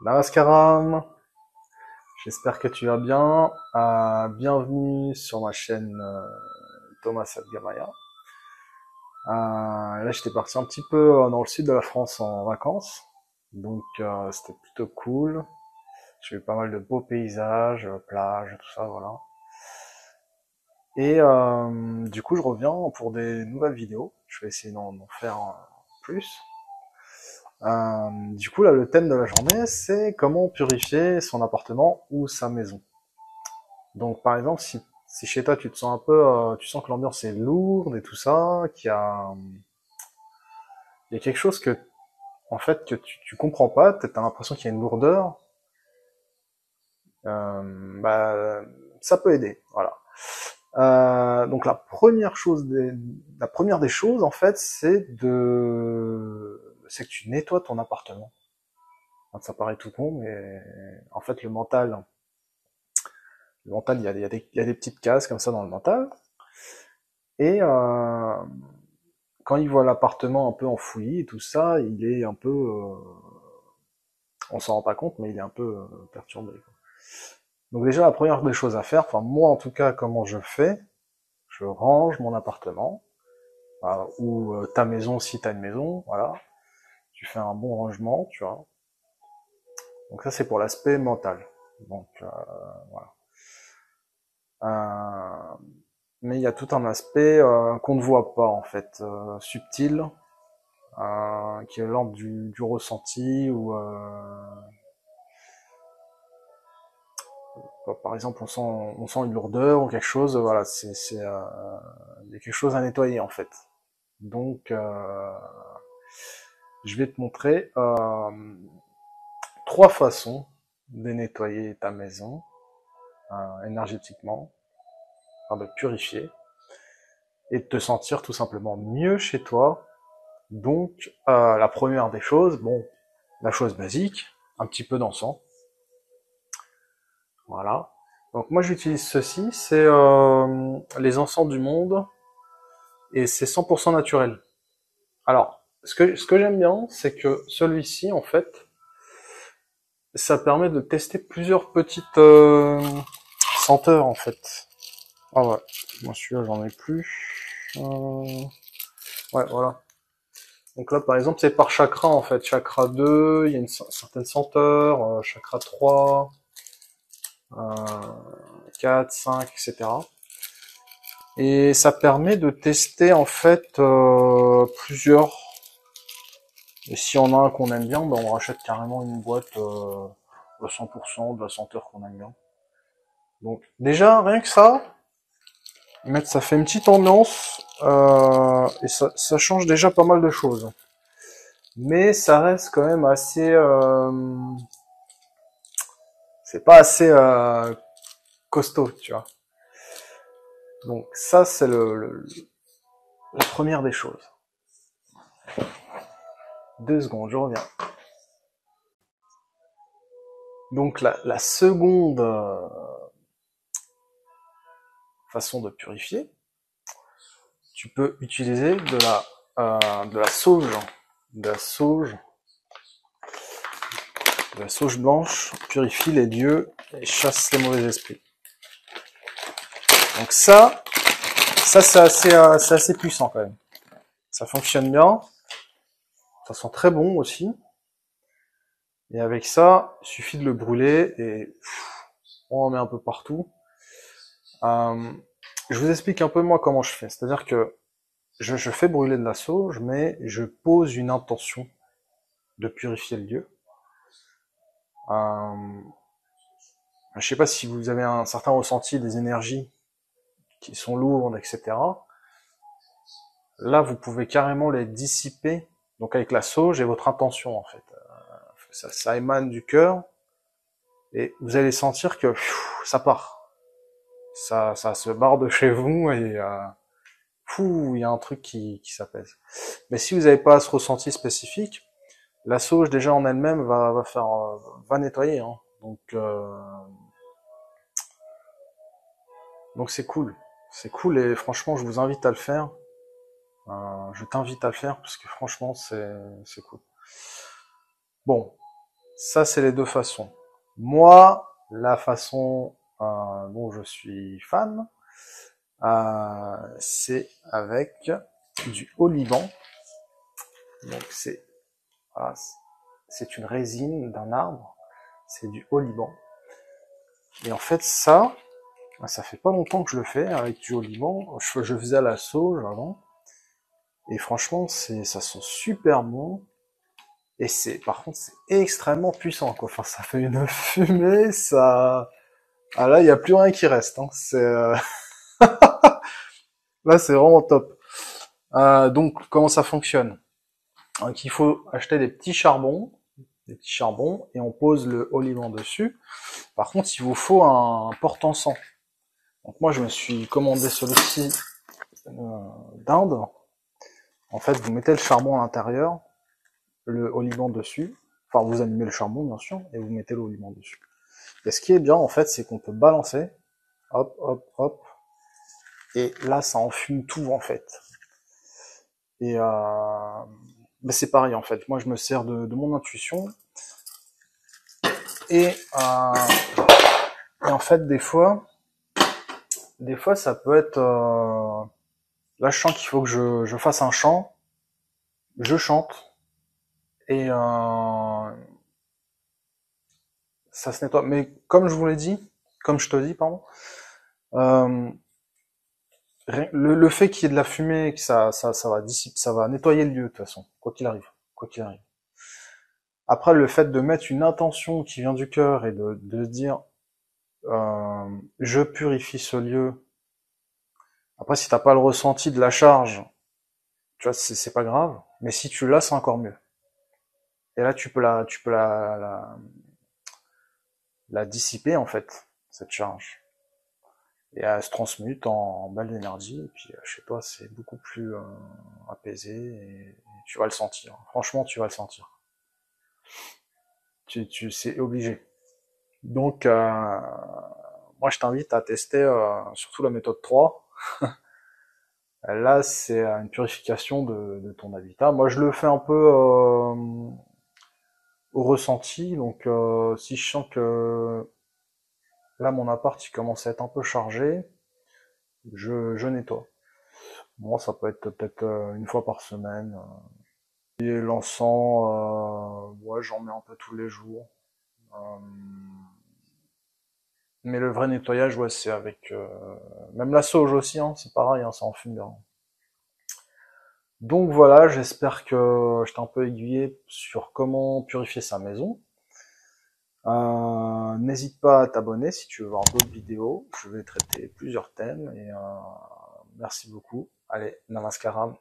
Namaskaram, j'espère que tu vas bien. Bienvenue sur ma chaîne Thomas Sadgamaya. Là, j'étais parti un petit peu dans le sud de la France en vacances, donc c'était plutôt cool. J'ai vu pas mal de beaux paysages, plages, tout ça, voilà. Et du coup, je reviens pour des nouvelles vidéos. Je vais essayer d'en faire plus. Du coup, là, le thème de la journée, c'est comment purifier son appartement ou sa maison. Donc, par exemple, si chez toi tu te sens un peu, tu sens que l'ambiance est lourde et tout ça, il y a quelque chose que, en fait, que tu comprends pas, t'as l'impression qu'il y a une lourdeur, bah, ça peut aider, voilà. Donc la première des choses, en fait, c'est que tu nettoies ton appartement. Enfin, ça paraît tout con, mais en fait, le mental, il y a des petites cases comme ça dans le mental, et quand il voit l'appartement un peu enfoui et tout ça, il est un peu, on s'en rend pas compte, mais il est un peu perturbé, quoi. Donc déjà, la première des choses à faire, enfin moi en tout cas, comment je fais, je range mon appartement, voilà, ou ta maison si t'as une maison, voilà. Tu fais un bon rangement, tu vois. Donc ça c'est pour l'aspect mental. Donc voilà. Euh, mais il y a tout un aspect qu'on ne voit pas en fait, subtil, qui est l'ordre du ressenti ou par exemple on sent une lourdeur ou quelque chose, voilà, il y a quelque chose à nettoyer en fait. Donc je vais te montrer trois façons de nettoyer ta maison énergétiquement, enfin de purifier et de te sentir tout simplement mieux chez toi. Donc la première des choses, bon, la chose basique, un petit peu d'encens. Voilà. Donc moi j'utilise ceci, c'est les encens du monde et c'est 100% naturel. Alors, ce que j'aime bien, c'est que celui-ci, en fait, ça permet de tester plusieurs petites senteurs, en fait. Ah ouais, moi celui-là j'en ai plus. Ouais, voilà. Donc là, par exemple, c'est par chakra, en fait. Chakra 2, il y a une certaine senteur, chakra 3, euh, 4, 5, etc. Et ça permet de tester en fait plusieurs. Et si on a un qu'on aime bien, ben on rachète carrément une boîte à 100% de la senteur qu'on aime bien. Donc déjà, rien que ça fait une petite ambiance et ça change déjà pas mal de choses. Mais ça reste quand même assez... c'est pas assez costaud, tu vois. Donc ça, c'est la première des choses. 2 secondes, je reviens. Donc la seconde façon de purifier, tu peux utiliser de la sauge, de la sauge, de la sauge blanche, purifie les lieux et chasse les mauvais esprits. Donc ça c'est assez puissant quand même. Ça fonctionne bien, ça sent très bon aussi. Et avec ça, il suffit de le brûler et on en met un peu partout. Euh, je vous explique un peu moi comment je fais. C'est-à-dire que je fais brûler de la sauge, mais je pose une intention de purifier le lieu. Je sais pas si vous avez un certain ressenti des énergies qui sont lourdes, etc. Là, vous pouvez carrément les dissiper, donc avec la sauge et votre intention en fait. Ça émane du cœur et vous allez sentir que ça part. Ça se barre de chez vous et il y a un truc qui s'apaise. Mais si vous n'avez pas ce ressenti spécifique, la sauge déjà en elle-même va nettoyer, hein. Donc c'est cool et franchement je vous invite à le faire. Je t'invite à le faire parce que franchement c'est cool. Bon, Ça, c'est les deux façons. Moi, la façon dont je suis fan, c'est avec du Oliban. Donc voilà, c'est une résine d'un arbre, c'est du Oliban. Et en fait, ça fait pas longtemps que je le fais avec du Oliban. Je faisais à la sauge avant. Et franchement, ça sent super bon. Et par contre, c'est extrêmement puissant, quoi. Enfin, ça fait une fumée, ça. Ah là, il y a plus rien qui reste. Hein. Là, c'est vraiment top. Donc, comment ça fonctionne? Donc, il faut acheter des petits charbons, et on pose le Oliban dessus. Par contre, il vous faut un porte-encens. Donc moi, je me suis commandé celui-ci d'Inde. En fait, vous mettez le charbon à l'intérieur, le Oliban dessus. Enfin, vous allumez le charbon, bien sûr, et vous mettez le Oliban dessus. Et ce qui est bien, en fait, c'est qu'on peut balancer. Hop, hop, hop. Et là, ça enfume tout, en fait. Et c'est pareil, en fait. Moi, je me sers de mon intuition. Et en fait, des fois, ça peut être... là, je sens qu'il faut que je fasse un chant. Je chante. Et ça se nettoie. Mais comme je vous l'ai dit, comme je te dis, pardon, euh, le fait qu'il y ait de la fumée, que ça va nettoyer le lieu de toute façon, quoi qu'il arrive, quoi qu'il arrive. Après, le fait de mettre une intention qui vient du cœur et de dire je purifie ce lieu. Après, si t'as pas le ressenti de la charge, tu vois, c'est pas grave. Mais si tu l'as, c'est encore mieux. Et là, tu peux la dissiper en fait, cette charge. Et elle se transmute en balles d'énergie. Et puis chez toi, c'est beaucoup plus apaisé et tu vas le sentir. Franchement, tu vas le sentir. C'est obligé. Donc, moi, je t'invite à tester surtout la méthode 3. Là, c'est une purification de ton habitat. Moi, je le fais un peu au ressenti. Donc, si je sens que là, mon appart, il commence à être un peu chargé, je nettoie. Moi, ça peut être peut-être une fois par semaine. Et l'encens, ouais, j'en mets un peu tous les jours. Euh, mais le vrai nettoyage, ouais, c'est avec... même la sauge aussi, hein, c'est pareil, hein, ça en fume bien. Donc voilà, j'espère que je t'ai un peu aiguillé sur comment purifier sa maison. N'hésite pas à t'abonner si tu veux voir d'autres vidéos. Je vais traiter plusieurs thèmes et merci beaucoup. Allez, namaskaram.